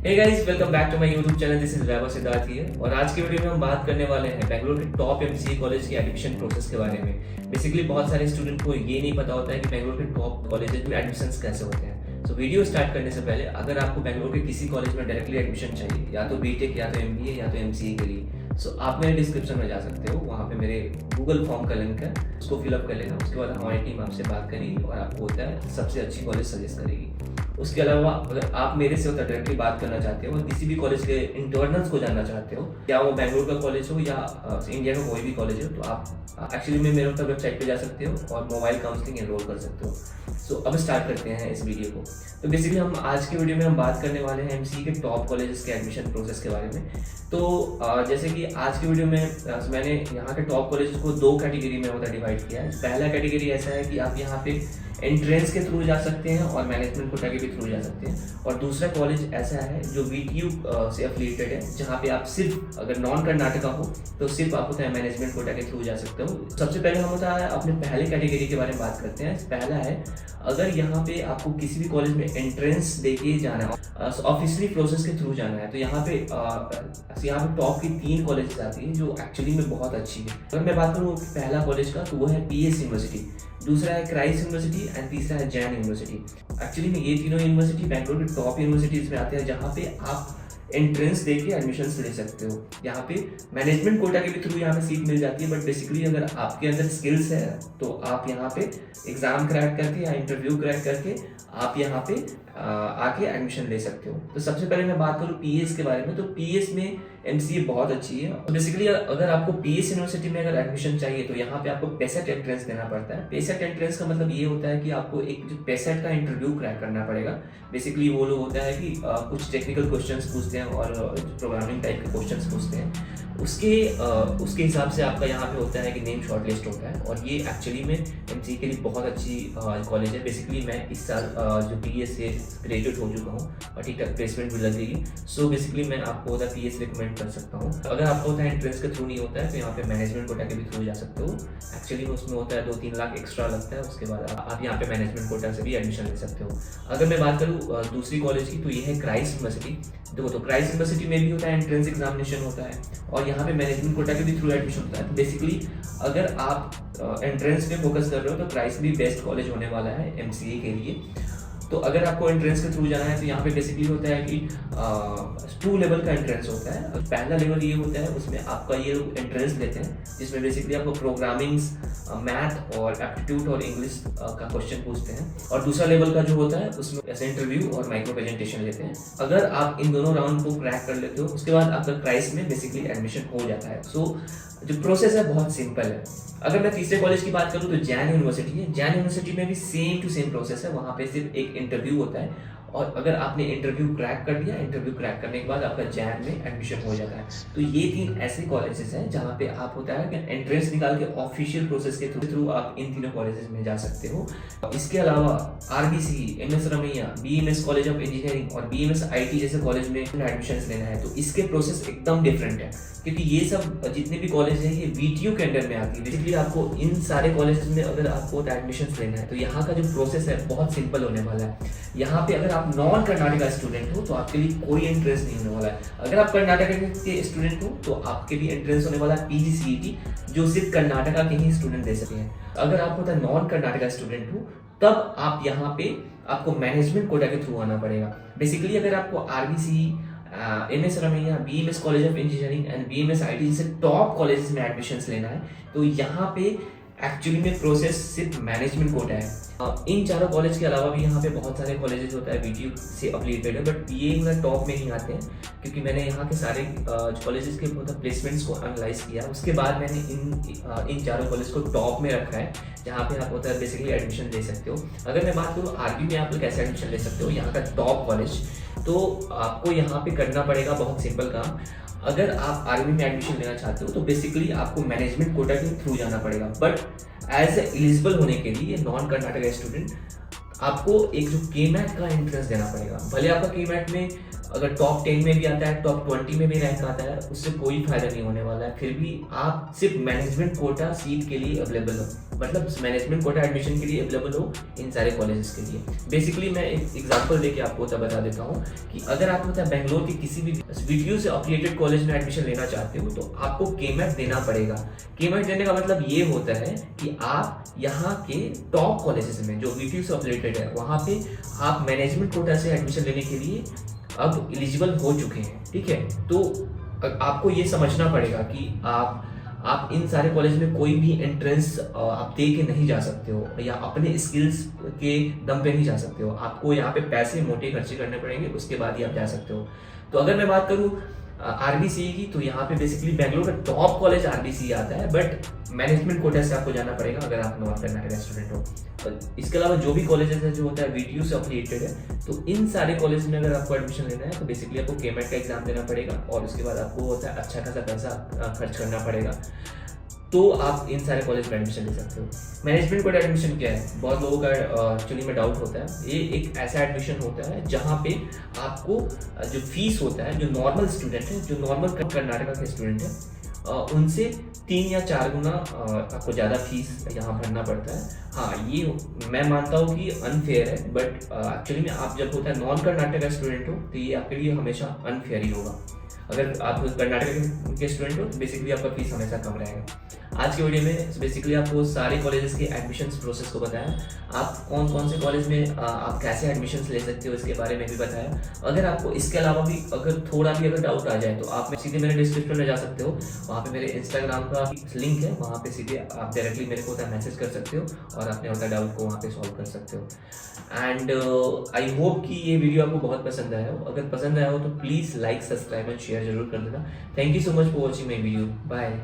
Hey guys, welcome back to my YouTube channel. This is Vaibhav Siddharth here और आज की video में हम बात करने वाले हैं बेंगलुरु के टॉप एमसीए कॉलेज के एडमिशन प्रोसेस के बारे में। बेसिकली बहुत सारे स्टूडेंट को ये नहीं पता होता है कि बेंगलुरु के टॉप कॉलेजेस में एडमिशंस कैसे होते हैं। सो वीडियो स्टार्ट करने से पहले अगर आपको बेंगलुरु के किसी कॉलेज में डायरेक्टली एडमिशन चाहिए, या तो बीटेक या तो एमबीए या तो एमसीए के लिए, सो आप मेरे डिस्क्रिप्शन में जा सकते हो। वहाँ पे मेरे गूगल फॉर्म का लिंक है, उसको फिलअप कर लेना। उसके बाद हमारी टीम आपसे बात करेगी और आपको होता है सबसे अच्छी कॉलेज सजेस्ट करेगी। उसके अलावा अगर आप मेरे से होता डायरेक्टली बात करना चाहते हो, किसी भी कॉलेज के इंटरनल्स को जानना चाहते हो, या वो बेंगलुरु का कॉलेज हो या इंडिया का कोई भी कॉलेज हो, तो आप एक्चुअली में मेरे वेबसाइट पे जा सकते हो और मोबाइल काउंसलिंग एनरोल कर सकते हो। सो अब स्टार्ट करते हैं इस वीडियो को। तो बेसिकली हम आज के वीडियो में हम बात करने वाले हैं एमसीए के टॉप कॉलेजेस के एडमिशन प्रोसेस के बारे में। तो जैसे कि आज की वीडियो में मैंने यहाँ के टॉप कॉलेजेस को दो कैटेगरी में होता डिवाइड किया है। पहला कैटेगरी ऐसा है कि आप यहाँ पे एंट्रेंस के थ्रू जा सकते हैं और मैनेजमेंट कोटा के भी थ्रू जा सकते हैं। और दूसरा कॉलेज ऐसा है जो वीटीयू से एफिलिएटेड है, जहाँ पे आप सिर्फ अगर नॉन कर्नाटका हो तो सिर्फ आप होता है मैनेजमेंट कोटा के थ्रू जा सकते हो। सबसे पहले हम होता है अपने पहले कैटेगरी के बारे में बात करते हैं। पहला है, अगर यहाँ पे आपको किसी भी कॉलेज में एंट्रेंस देके जाना है, ऑफिशियली प्रोसेस के थ्रू जाना है, तो यहाँ पे टॉप की 3 कॉलेजेस आती है जो एक्चुअली में बहुत अच्छी है। अगर मैं बात करूँ पहला कॉलेज का, तो वो है पीएस यूनिवर्सिटी, दूसरा है क्राइस्ट यूनिवर्सिटी एंड तीसरा है जैन यूनिवर्सिटी। एक्चुअली में ये तीनों यूनिवर्सिटी बेंगलुरु के टॉप यूनिवर्सिटीज में आते हैं, जहाँ पे आप एंट्रेंस देके एडमिशन्स ले सकते हो। यहाँ पे मैनेजमेंट कोटा के भी थ्रू यहाँ पे सीट मिल जाती है, बट बेसिकली अगर आपके अंदर स्किल्स है तो आप यहाँ पे एग्जाम क्रैक करके या इंटरव्यू क्रैक करके आप यहाँ पे आके एडमिशन ले सकते हो। तो सबसे पहले मैं बात करूँ पीएस के बारे में, तो पीएस में एमसीए बहुत अच्छी है। तो बेसिकली अगर आपको पीएस यूनिवर्सिटी में अगर एडमिशन चाहिए तो यहाँ पे आपको पेसेट एंट्रेंस देना पड़ता है। पेसेट एंट्रेंस का मतलब ये होता है कि आपको एक जो पेसेट का इंटरव्यू क्रैक करना पड़ेगा। बेसिकली वो लोग होता है कि कुछ टेक्निकल क्वेश्चंस पूछते हैं और प्रोग्रामिंग टाइप के क्वेश्चंस पूछते हैं। उसके हिसाब से आपका यहाँ पे होता है कि नेम शॉर्टलिस्ट होता है। और ये एक्चुअली में एमसीए के लिए बहुत अच्छी कॉलेज है। बेसिकली मैं इस साल जो पीएस से ग्रेजुएट हो चुका हूँ और ठीक ठाक प्लेसमेंट भी लगेगी। सो बेसिकली मैं आपको होता है पीएस रिकमेंड कर सकता हूँ। अगर आपको होता है एंट्रेंस के थ्रू नहीं होता है तो यहाँ पे मैनेजमेंट कोटा के भी थ्रू जा सकते हो। एक्चुअली में उसमें होता है 2-3 लाख एक्स्ट्रा लगता है, उसके बाद आप यहाँ पे मैनेजमेंट कोटा से भी एडमिशन ले सकते हो। अगर मैं बात करूँ दूसरी कॉलेज की, तो ये है क्राइस्ट यूनिवर्सिटी। देखो, तो क्राइस्ट यूनिवर्सिटी में भी होता है एंट्रेंस एग्जामिनेशन होता है और यहाँ पे मैनेजमेंट कोटा के भी थ्रू एडमिशन होता है। बेसिकली अगर आप एंट्रेंस पे फोकस कर रहे हो तो क्राइस्ट भी बेस्ट कॉलेज होने वाला है एमसीए के लिए। तो अगर आपको एंट्रेंस के थ्रू जाना है तो यहाँ पे बेसिकली होता है कि 2 लेवल का एंट्रेंस होता है। पहला लेवल ये होता है, उसमें आपका ये एंट्रेंस लेते हैं जिसमें बेसिकली आपको प्रोग्रामिंग्स, मैथ और एप्टीट्यूड और इंग्लिश का क्वेश्चन पूछते हैं। और दूसरा लेवल का जो होता है उसमें ऐसे इंटरव्यू और माइक्रो प्रेजेंटेशन लेते हैं। अगर आप इन दोनों राउंड को क्रैक कर लेते हो, उसके बाद आपका क्राइस्ट में बेसिकली एडमिशन हो जाता है। सो जो प्रोसेस है बहुत सिंपल है। अगर मैं तीसरे कॉलेज की बात करूँ तो जैन यूनिवर्सिटी है। जैन यूनिवर्सिटी में भी सेम टू सेम प्रोसेस है। वहाँ पे सिर्फ एक इंटरव्यू होता है और अगर आपने इंटरव्यू क्रैक कर दिया, इंटरव्यू क्रैक करने के बाद आपका जैन में एडमिशन हो जाता है। तो ये 3 ऐसे कॉलेजेस हैं जहाँ पे आप होता है कि एंट्रेंस निकाल के ऑफिशियल प्रोसेस के थ्रू आप इन तीनों कॉलेजेस में जा सकते हो। इसके अलावा RBC, MS Ramaiah, BMS college of engineering और बीएमएस आईटी जैसे कॉलेज में एडमिशन लेना है तो इसके प्रोसेस एकदम डिफरेंट है, क्योंकि ये सब जितने भी कॉलेज हैं ये वीटीयू के अंडर में आती है। बेसिकली आपको इन सारे कॉलेजेस में अगर आपको एडमिशन लेना है तो यहाँ का जो प्रोसेस है बहुत सिंपल होने वाला है। यहाँ पे अगर आप नॉन कर्नाटका स्टूडेंट हो तो आपके लिए कोई एंट्रेंस नहीं होने वाला है। अगर आप कर्नाटका के स्टूडेंट हो तो आपके लिए एंट्रेंस होने वाला है पीजीसीईटी, जो सिर्फ कर्नाटका के ही स्टूडेंट दे सकते हैं। अगर आप होता है नॉन कर्नाटका स्टूडेंट हो तब आप यहाँ पे आपको मैनेजमेंट कोटा के थ्रू आना पड़ेगा। बेसिकली अगर आपको RBC, MS Ramaiah, BMS college of engineering and BMS IT जैसे टॉप कॉलेजेस में एडमिशन्स लेना है तो यहाँ पे एक्चुअली में प्रोसेस सिर्फ मैनेजमेंट कोटा है। इन चारों कॉलेज के अलावा भी यहाँ पे बहुत सारे कॉलेजेस होता है वीटीयू से एफिलिएटेड है, बट ये टॉप में ही आते हैं क्योंकि मैंने यहाँ के सारे कॉलेजेस के प्लेसमेंट्स को एनालाइज किया। उसके बाद मैंने इन चारों कॉलेज को टॉप में रखा है जहाँ पे आप होता है बेसिकली एडमिशन ले सकते हो। अगर मैं बात करूँ आरबी में आप लोग कैसे एडमिशन ले सकते हो, यहाँ का टॉप कॉलेज, तो आपको यहाँ पे करना पड़ेगा बहुत सिंपल काम। अगर आप आर्मी में एडमिशन लेना चाहते हो तो बेसिकली आपको मैनेजमेंट कोटा के थ्रू जाना पड़ेगा, बट एज एलिजिबल होने के लिए नॉन कर्नाटका स्टूडेंट आपको एक जो केमैट का एंट्रेंस देना पड़ेगा। भले आपका केमैट में अगर टॉप 10 में भी आता है, टॉप 20 में भी रैंक आता है, उससे कोई फायदा नहीं होने वाला है। फिर भी आप सिर्फ मैनेजमेंट कोटा सीट के लिए अवेलेबल हो, मतलब मैनेजमेंट कोटा एडमिशन के लिए अवेलेबल हो इन सारे कॉलेजेस के लिए। बेसिकली मैं एक एग्जांपल लेके आपको बता देता हूँ कि अगर आप बेंगलोर के किसी भी वीटीयू से अफिलिएटेड कॉलेज में एडमिशन लेना चाहते हो तो आपको केमेट देना पड़ेगा। केमेट देने का मतलब ये होता है कि आप यहाँ के टॉप कॉलेजेस में जो वीटीयू से अफिलिएटेड है वहाँ पे आप मैनेजमेंट कोटा से एडमिशन लेने के लिए अब एलिजिबल हो चुके हैं, ठीक है। तो आपको ये समझना पड़ेगा कि आप इन सारे कॉलेज में कोई भी एंट्रेंस आप दे के नहीं जा सकते हो या अपने स्किल्स के दम पे नहीं जा सकते हो। आपको यहाँ पे पैसे मोटे खर्चे करने पड़ेंगे, उसके बाद ही आप जा सकते हो। तो अगर मैं बात करूँ आरबीसी की, तो यहाँ पे बेसिकली बेंगलोर का टॉप कॉलेज आरबीसी आता है, बट मैनेजमेंट कोटा से आपको जाना पड़ेगा अगर आप नॉर्थ कर्नाटक स्टूडेंट हो। इसके अलावा जो भी कॉलेजेस है जो होता है वीटीयू से अफिलिएटेड है, तो इन सारे कॉलेज में अगर आपको एडमिशन लेना है तो बेसिकली आपको केमेट का एग्जाम देना पड़ेगा और उसके बाद आपको होता है अच्छा खासा पैसा खर्च करना पड़ेगा, तो आप इन सारे कॉलेज में एडमिशन ले सकते हो। मैनेजमेंट कोटा एडमिशन क्या है, बहुत लोगों का एक्चुअली में डाउट होता है। ये एक ऐसा एडमिशन होता है जहाँ पे आपको जो फीस होता है, जो नॉर्मल स्टूडेंट है, जो नॉर्मल कर्नाटका के स्टूडेंट है, उनसे 3 या 4 गुना आपको ज़्यादा फीस यहाँ भरना पड़ता है। हाँ, ये मैं मानता हूँ कि अनफेयर है, बट एक्चुअली में आप जब होता है नॉन कर्नाटका स्टूडेंट हो तो ये आपके लिए हमेशा अनफेयर ही होगा। अगर आप कर्नाटक के स्टूडेंट हो तो बेसिकली आपका फीस हमेशा कम रहेगा। आज की वीडियो में बेसिकली आपको सारे कॉलेजेस के एडमिशन्स प्रोसेस को बताया, आप कौन कौन से कॉलेज में आप कैसे एडमिशन्स ले सकते हो इसके बारे में भी बताया। अगर आपको इसके अलावा भी अगर थोड़ा भी अगर डाउट आ जाए तो आप सीधे मेरे डिस्क्रिप्शन में जा सकते हो, वहाँ पे मेरे इंस्टाग्राम का लिंक है, वहाँ पे सीधे आप डायरेक्टली मेरे को मैसेज कर सकते हो और अपने होता डाउट को वहाँ पे सॉल्व कर सकते हो। एंड आई होप कि ये वीडियो आपको बहुत पसंद आया हो। अगर पसंद आया हो तो please like, subscribe and share जरूर कर देना। Thank you so much for watching my video. Bye.